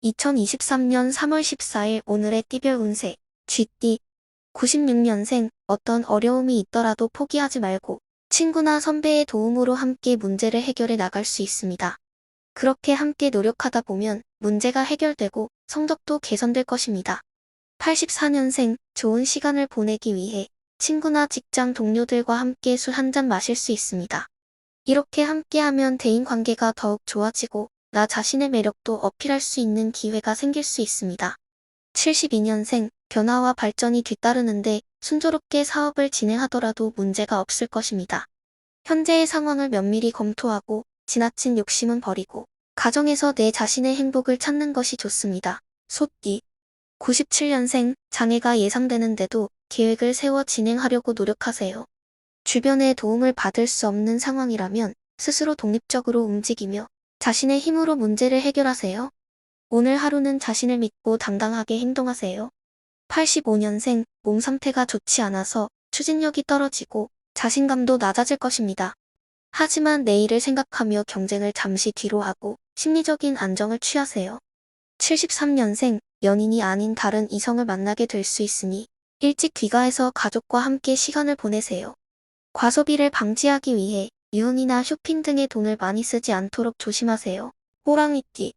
2023년 3월 14일 오늘의 띠별 운세. 쥐띠. 96년생. 어떤 어려움이 있더라도 포기하지 말고 친구나 선배의 도움으로 함께 문제를 해결해 나갈 수 있습니다. 그렇게 함께 노력하다 보면 문제가 해결되고 성적도 개선될 것입니다. 84년생. 좋은 시간을 보내기 위해 친구나 직장 동료들과 함께 술 한 잔 마실 수 있습니다. 이렇게 함께하면 대인관계가 더욱 좋아지고 나 자신의 매력도 어필할 수 있는 기회가 생길 수 있습니다. 72년생. 변화와 발전이 뒤따르는데 순조롭게 사업을 진행하더라도 문제가 없을 것입니다. 현재의 상황을 면밀히 검토하고 지나친 욕심은 버리고 가정에서 내 자신의 행복을 찾는 것이 좋습니다. 소띠. 97년생. 장애가 예상되는데도 계획을 세워 진행하려고 노력하세요. 주변의 도움을 받을 수 없는 상황이라면 스스로 독립적으로 움직이며 자신의 힘으로 문제를 해결하세요. 오늘 하루는 자신을 믿고 당당하게 행동하세요. 85년생. 몸 상태가 좋지 않아서 추진력이 떨어지고 자신감도 낮아질 것입니다. 하지만 내일을 생각하며 경쟁을 잠시 뒤로 하고 심리적인 안정을 취하세요. 73년생. 연인이 아닌 다른 이성을 만나게 될 수 있으니 일찍 귀가해서 가족과 함께 시간을 보내세요. 과소비를 방지하기 위해 유흥이나 쇼핑 등에 돈을 많이 쓰지 않도록 조심하세요. 호랑이띠.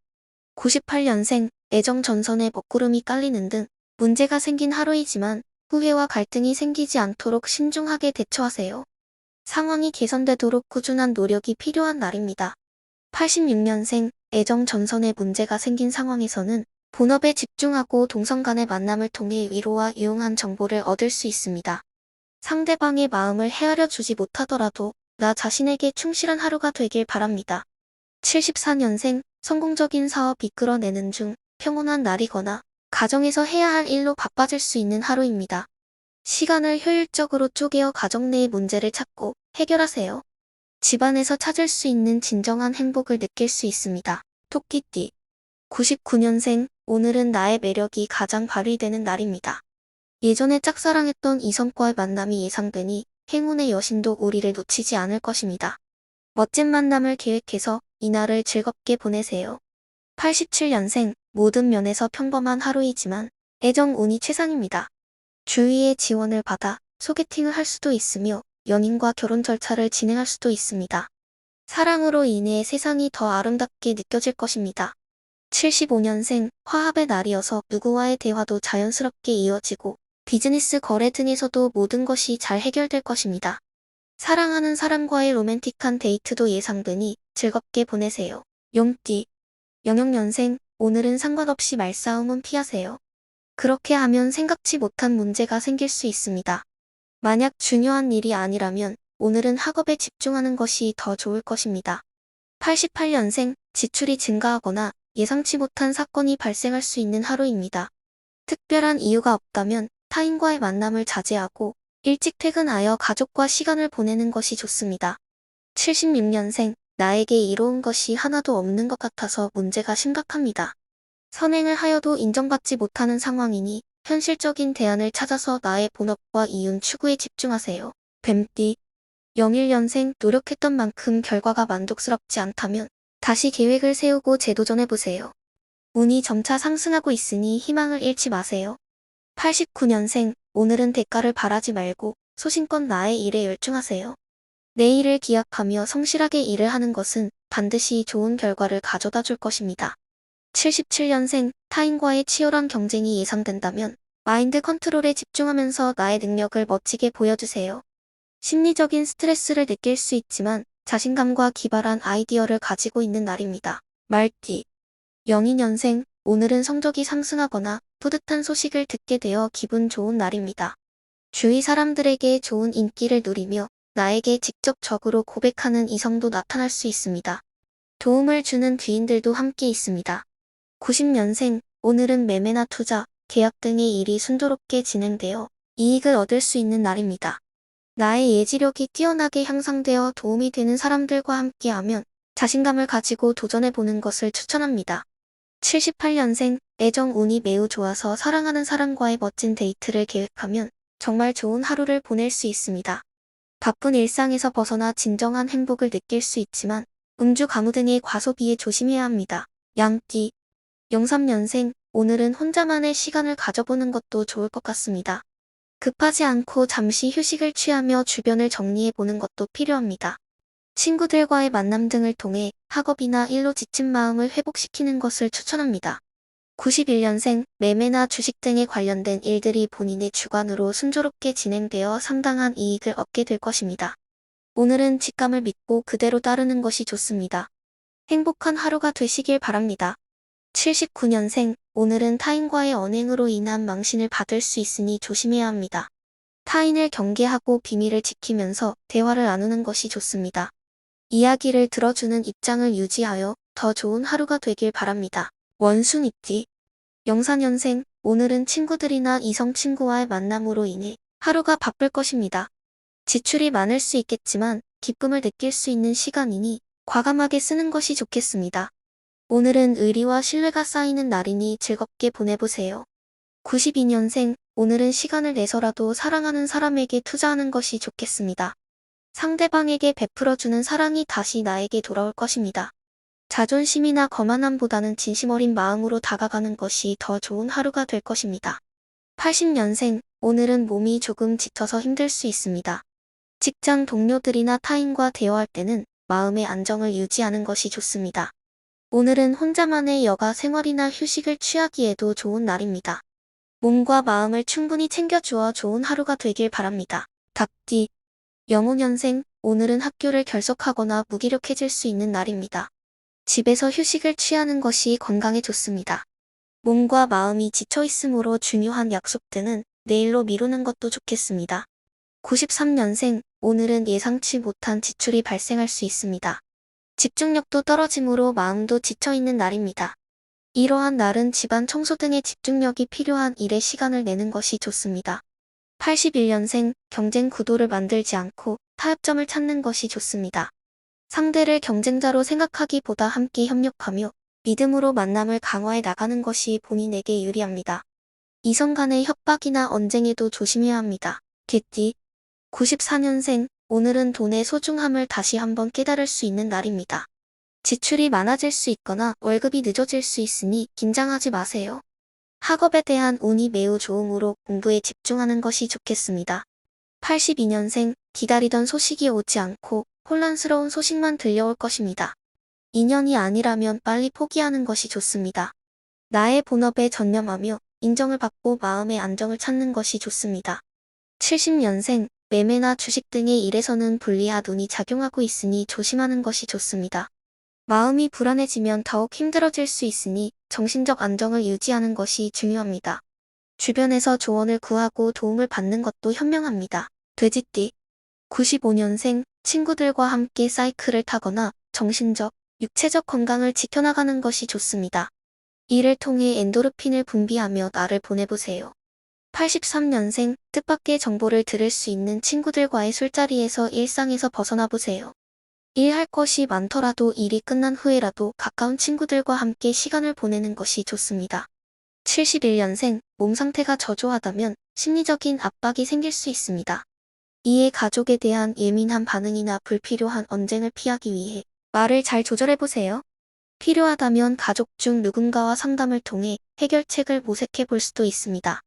98년생. 애정 전선에 먹구름이 깔리는 등 문제가 생긴 하루이지만 후회와 갈등이 생기지 않도록 신중하게 대처하세요. 상황이 개선되도록 꾸준한 노력이 필요한 날입니다. 86년생. 애정 전선에 문제가 생긴 상황에서는 본업에 집중하고 동성 간의 만남을 통해 위로와 유용한 정보를 얻을 수 있습니다. 상대방의 마음을 헤아려 주지 못하더라도 나 자신에게 충실한 하루가 되길 바랍니다. 74년생. 성공적인 사업 이끌어내는 중 평온한 날이거나 가정에서 해야 할 일로 바빠질 수 있는 하루입니다. 시간을 효율적으로 쪼개어 가정 내의 문제를 찾고 해결하세요. 집안에서 찾을 수 있는 진정한 행복을 느낄 수 있습니다. 토끼띠. 99년생. 오늘은 나의 매력이 가장 발휘되는 날입니다. 예전에 짝사랑했던 이성과의 만남이 예상되니 행운의 여신도 우리를 놓치지 않을 것입니다. 멋진 만남을 계획해서 이날을 즐겁게 보내세요. 87년생. 모든 면에서 평범한 하루이지만 애정 운이 최상입니다. 주위의 지원을 받아 소개팅을 할 수도 있으며 연인과 결혼 절차를 진행할 수도 있습니다. 사랑으로 인해 세상이 더 아름답게 느껴질 것입니다. 75년생. 화합의 날이어서 누구와의 대화도 자연스럽게 이어지고 비즈니스 거래 등에서도 모든 것이 잘 해결될 것입니다. 사랑하는 사람과의 로맨틱한 데이트도 예상되니 즐겁게 보내세요. 용띠. 영역년생. 오늘은 상관없이 말싸움은 피하세요. 그렇게 하면 생각지 못한 문제가 생길 수 있습니다. 만약 중요한 일이 아니라면 오늘은 학업에 집중하는 것이 더 좋을 것입니다. 88년생. 지출이 증가하거나 예상치 못한 사건이 발생할 수 있는 하루입니다. 특별한 이유가 없다면 타인과의 만남을 자제하고 일찍 퇴근하여 가족과 시간을 보내는 것이 좋습니다. 76년생. 나에게 이로운 것이 하나도 없는 것 같아서 문제가 심각합니다. 선행을 하여도 인정받지 못하는 상황이니 현실적인 대안을 찾아서 나의 본업과 이윤 추구에 집중하세요. 뱀띠. 01년생. 노력했던 만큼 결과가 만족스럽지 않다면 다시 계획을 세우고 재도전해보세요. 운이 점차 상승하고 있으니 희망을 잃지 마세요. 89년생. 오늘은 대가를 바라지 말고 소신껏 나의 일에 열중하세요. 내일을 기약하며 성실하게 일을 하는 것은 반드시 좋은 결과를 가져다 줄 것입니다. 77년생. 타인과의 치열한 경쟁이 예상된다면 마인드 컨트롤에 집중하면서 나의 능력을 멋지게 보여주세요. 심리적인 스트레스를 느낄 수 있지만 자신감과 기발한 아이디어를 가지고 있는 날입니다. 말띠. 02년생. 오늘은 성적이 상승하거나 뿌듯한 소식을 듣게 되어 기분 좋은 날입니다. 주위 사람들에게 좋은 인기를 누리며 나에게 직접적으로 고백하는 이성도 나타날 수 있습니다. 도움을 주는 귀인들도 함께 있습니다. 90년생. 오늘은 매매나 투자, 계약 등의 일이 순조롭게 진행되어 이익을 얻을 수 있는 날입니다. 나의 예지력이 뛰어나게 향상되어 도움이 되는 사람들과 함께하면 자신감을 가지고 도전해보는 것을 추천합니다. 78년생. 애정 운이 매우 좋아서 사랑하는 사람과의 멋진 데이트를 계획하면 정말 좋은 하루를 보낼 수 있습니다. 바쁜 일상에서 벗어나 진정한 행복을 느낄 수 있지만 음주 가무 등의 과소비에 조심해야 합니다. 양띠. 03년생, 오늘은 혼자만의 시간을 가져보는 것도 좋을 것 같습니다. 급하지 않고 잠시 휴식을 취하며 주변을 정리해보는 것도 필요합니다. 친구들과의 만남 등을 통해 학업이나 일로 지친 마음을 회복시키는 것을 추천합니다. 91년생, 매매나 주식 등에 관련된 일들이 본인의 주관으로 순조롭게 진행되어 상당한 이익을 얻게 될 것입니다. 오늘은 직감을 믿고 그대로 따르는 것이 좋습니다. 행복한 하루가 되시길 바랍니다. 79년생, 오늘은 타인과의 언행으로 인한 망신을 받을 수 있으니 조심해야 합니다. 타인을 경계하고 비밀을 지키면서 대화를 나누는 것이 좋습니다. 이야기를 들어주는 입장을 유지하여 더 좋은 하루가 되길 바랍니다. 원순이띠 04년생, 오늘은 친구들이나 이성 친구와의 만남으로 인해 하루가 바쁠 것입니다. 지출이 많을 수 있겠지만 기쁨을 느낄 수 있는 시간이니 과감하게 쓰는 것이 좋겠습니다. 오늘은 의리와 신뢰가 쌓이는 날이니 즐겁게 보내보세요. 92년생, 오늘은 시간을 내서라도 사랑하는 사람에게 투자하는 것이 좋겠습니다. 상대방에게 베풀어주는 사랑이 다시 나에게 돌아올 것입니다. 자존심이나 거만함보다는 진심 어린 마음으로 다가가는 것이 더 좋은 하루가 될 것입니다. 80년생, 오늘은 몸이 조금 지쳐서 힘들 수 있습니다. 직장 동료들이나 타인과 대화할 때는 마음의 안정을 유지하는 것이 좋습니다. 오늘은 혼자만의 여가 생활이나 휴식을 취하기에도 좋은 날입니다. 몸과 마음을 충분히 챙겨주어 좋은 하루가 되길 바랍니다. 닭띠 05년생, 오늘은 학교를 결석하거나 무기력해질 수 있는 날입니다. 집에서 휴식을 취하는 것이 건강에 좋습니다. 몸과 마음이 지쳐 있으므로 중요한 약속 등은 내일로 미루는 것도 좋겠습니다. 93년생, 오늘은 예상치 못한 지출이 발생할 수 있습니다. 집중력도 떨어지므로 마음도 지쳐있는 날입니다. 이러한 날은 집안 청소 등의 집중력이 필요한 일에 시간을 내는 것이 좋습니다. 81년생, 경쟁 구도를 만들지 않고 타협점을 찾는 것이 좋습니다. 상대를 경쟁자로 생각하기보다 함께 협력하며 믿음으로 만남을 강화해 나가는 것이 본인에게 유리합니다. 이성 간의 협박이나 언쟁에도 조심해야 합니다. 개띠 94년생, 오늘은 돈의 소중함을 다시 한번 깨달을 수 있는 날입니다. 지출이 많아질 수 있거나 월급이 늦어질 수 있으니 긴장하지 마세요. 학업에 대한 운이 매우 좋으므로 공부에 집중하는 것이 좋겠습니다. 82년생, 기다리던 소식이 오지 않고 혼란스러운 소식만 들려올 것입니다. 인연이 아니라면 빨리 포기하는 것이 좋습니다. 나의 본업에 전념하며 인정을 받고 마음의 안정을 찾는 것이 좋습니다. 70년생, 매매나 주식 등의 일에서는 불리한 운이 작용하고 있으니 조심하는 것이 좋습니다. 마음이 불안해지면 더욱 힘들어질 수 있으니 정신적 안정을 유지하는 것이 중요합니다. 주변에서 조언을 구하고 도움을 받는 것도 현명합니다. 돼지띠 95년생, 친구들과 함께 사이클을 타거나 정신적, 육체적 건강을 지켜나가는 것이 좋습니다. 이를 통해 엔도르핀을 분비하며 날을 보내보세요. 83년생, 뜻밖의 정보를 들을 수 있는 친구들과의 술자리에서 일상에서 벗어나 보세요. 일할 것이 많더라도 일이 끝난 후에라도 가까운 친구들과 함께 시간을 보내는 것이 좋습니다. 71년생, 몸 상태가 저조하다면 심리적인 압박이 생길 수 있습니다. 이에 가족에 대한 예민한 반응이나 불필요한 언쟁을 피하기 위해 말을 잘 조절해보세요. 필요하다면 가족 중 누군가와 상담을 통해 해결책을 모색해 볼 수도 있습니다.